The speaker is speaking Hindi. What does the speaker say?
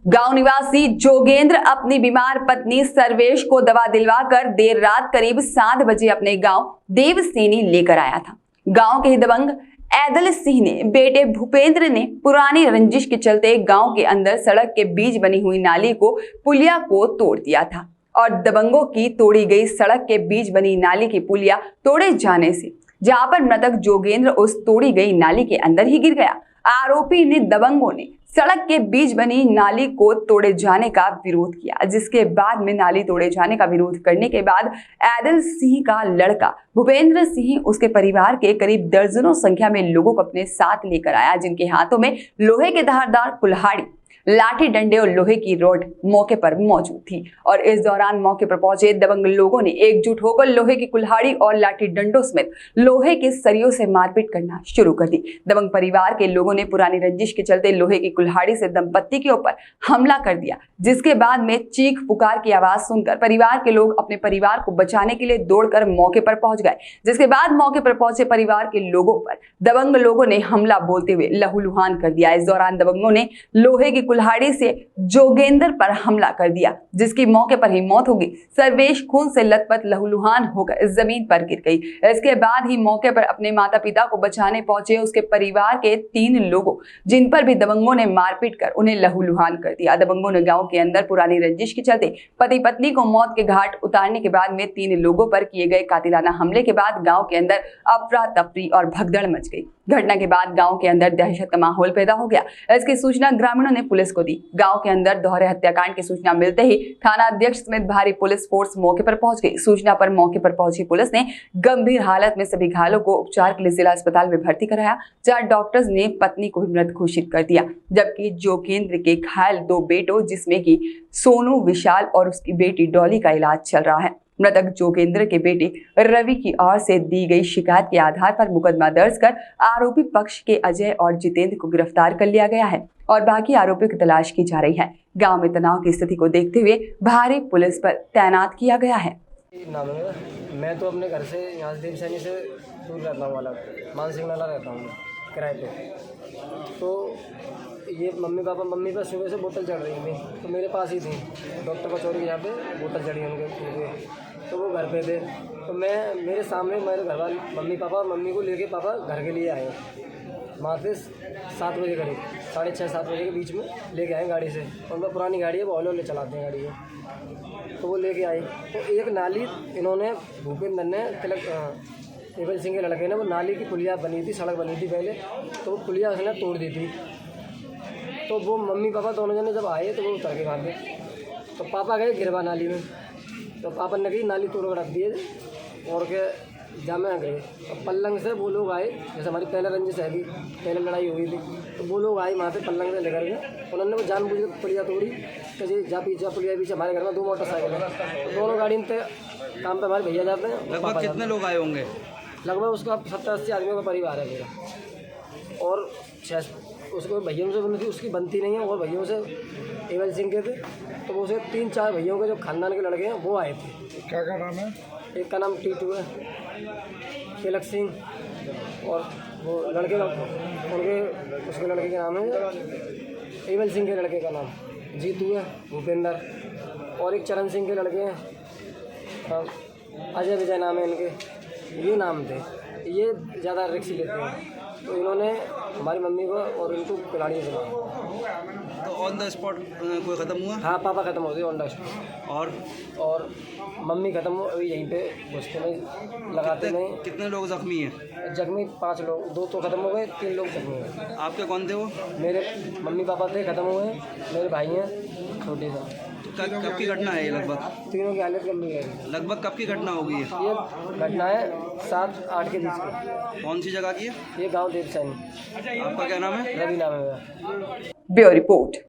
गांव निवासी जोगेंद्र अपनी बीमार पत्नी सर्वेश को दवा दिलवाकर देर रात करीब 7 बजे अपने गांव देवसेनी लेकर आया था। गांव के दबंग ऐदल सिंह ने बेटे भूपेंद्र ने पुरानी रंजिश के चलते गांव के अंदर सड़क के बीच बनी हुई नाली को पुलिया को तोड़ दिया था और दबंगों की तोड़ी गई सड़क के बीच बनी नाली की पुलिया तोड़े जाने से जहां पर मृतक जोगेंद्र उस तोड़ी गई नाली के अंदर ही गिर गया। आरोपी ने दबंगों ने सड़क के बीच बनी नाली को तोड़े जाने का विरोध किया, जिसके बाद में नाली तोड़े जाने का विरोध करने के बाद ऐदल सिंह का लड़का भूपेंद्र सिंह उसके परिवार के करीब दर्जनों संख्या में लोगों को अपने साथ लेकर आया, जिनके हाथों में लोहे के धारदार कुल्हाड़ी, लाठी डंडे और लोहे की रॉड मौके पर मौजूद थी। और इस दौरान मौके पर पहुंचे दबंग लोगों ने एकजुट होकर लोहे की कुल्हाड़ी और लाठी डंडों समेत लोहे के सरियों से मारपीट करना शुरू कर दी। दबंग परिवार के लोगों ने पुरानी रंजिश के चलते लोहे की कुल्हाड़ी से दंपत्ति के ऊपर हमला कर दिया, जिसके बाद में चीख पुकार की आवाज सुनकर परिवार के लोग अपने परिवार को बचाने के लिए दौड़कर मौके पर पहुंच गए। जिसके बाद मौके पर पहुंचे परिवार के लोगों पर दबंग लोगों ने हमला बोलते हुए लहूलुहान कर दिया। इस दौरान दबंगों ने लोहे की कुल्हाड़ी से जोगेंद्र पर हमला कर दिया, जिसकी मौके पर ही मौत हो गई। सर्वेश खून से लथपथ लहूलुहान होकर जमीन पर गिर गई। इसके बाद ही मौके पर अपने माता पिता को बचाने पहुंचे उसके परिवार के 3 लोगों, जिन पर भी दबंगों ने मारपीट कर उन्हें लहूलुहान कर दिया। दबंगों ने गांव के अंदर पुरानी रंजिश के चलते पति पत्नी को मौत के घाट उतारने के बाद में 3 लोगों पर किए गए कातिलाना हमले के बाद गांव के अंदर अफरा तफरी और भगदड़ मच गई। घटना के बाद गांव के अंदर दहशत का माहौल पैदा हो गया। इसकी सूचना ग्रामीणों ने पुलिस को दी। गांव के अंदर दोहरे हत्याकांड की सूचना मिलते ही थाना अध्यक्ष समेत भारी पुलिस फोर्स मौके पर पहुंच गई। सूचना पर मौके पर पहुंची पुलिस ने गंभीर हालत में सभी घायलों को उपचार के लिए जिला अस्पताल में भर्ती कराया, जहां डॉक्टर्स ने पत्नी को मृत घोषित कर दिया, जबकि जोगेंद्र के घायल 2 बेटों जिसमें कि सोनू, विशाल और उसकी बेटी डॉली का इलाज चल रहा है। मृतक जोगेंद्र के बेटे रवि की ओर से दी गई शिकायत के आधार पर मुकदमा दर्ज कर आरोपी पक्ष के अजय और जितेंद्र को गिरफ्तार कर लिया गया है और बाकी आरोपियों की तलाश की जा रही है। गांव में तनाव की स्थिति को देखते हुए भारी पुलिस बल तैनात किया गया है। मैं तो अपने घर से यहाँ देवसैनी से दूर रहता हूँ, अलग मानसिंह नाला रहता हूँ किराए पे। तो ये मम्मी पापा सुबह से बोतल चढ़ रही थी, तो मेरे पास ही थी। डॉक्टर का चौरी यहाँ पे बोतल चढ़ी उनके, तो वो घर पे थे। तो मेरे सामने मेरे घर वाले मम्मी को लेके पापा घर के लिए आए। वहाँ से 7 बजे करीब 6:30-7 बजे के बीच में लेके आए गाड़ी से। उनका पुरानी गाड़ी है, वो हौले चलाते हैं गाड़ी है। तो वो लेके आए, तो एक नाली इन्होंने भूपेंद्र ने ऐदल सिंह के लड़के ने वो नाली की पुलिया बनी थी, सड़क बनी थी पहले, तो वो पुलिया उसने तोड़ दी थी। तो वो मम्मी पापा दोनों जने जब आए तो वो उतर के भागे। तो पापा गए गिरवा नाली में, तो पापा ने कही नाली तोड़ कर रख दिए और के जामे गए। तो पल्लंग से वो लोग आए, जैसे हमारी पहले रंजिश है, पहले लड़ाई हुई थी, तो वो लोग आए वहाँ से पल्लंग से लेकर गए। उन्होंने वो जानबूझ के पुलिया तोड़ी कि जी जा पुलिया पीछे हमारे घर में 2 मोटरसाइकिल है, तो दोनों गाड़ी पे काम पे हमारे भैया जाते हैं। लगभग कितने लोग आए होंगे? लगभग उसका 70-80 आदमियों का परिवार है मेरा। और उसको भैयों से बनती, उसकी बनती नहीं है, और भैयों से ऐदल सिंह के थे, तो वो उसे 3-4 भैयों के जो खानदान के लड़के हैं वो आए थे। क्या नाम है? एक का नाम टीटू है, तिलक सिंह, और वो लड़के का उसके लड़के का नाम है ऐदल सिंह के लड़के का नाम जीतू है, भूपेंद्र, और एक चरण सिंह के लड़के हैं अजय विजय नाम है इनके, ये नाम थे। ये ज़्यादा रिक्स लेते हैं, तो इन्होंने हमारी मम्मी को और इनको कुल्हाड़ी से मारा। तो ऑन द स्पॉट कोई ख़त्म हुआ? हाँ, पापा ख़त्म हो गए ऑन द स्पॉट, और मम्मी ख़त्म हो अभी यहीं पे घुसते में लगाते नहीं। कितने लोग जख्मी हैं? जख्मी 5 लोग, 2 तो ख़त्म हो गए, 3 लोग जख्मी हुए। आपके कौन थे वो? मेरे मम्मी पापा थे, ख़त्म हुए हैं। मेरे भाई हैं छोटे सा। कब की घटना है ये? लगभग तीनों की हालत गंभीर है। लगभग कब की घटना हो गई है? ये घटना है 7-8 के बीच में। कौन सी जगह की है? ये गांव देवसैनी। आपका क्या नाम है? रवि नाम है। Bureau report.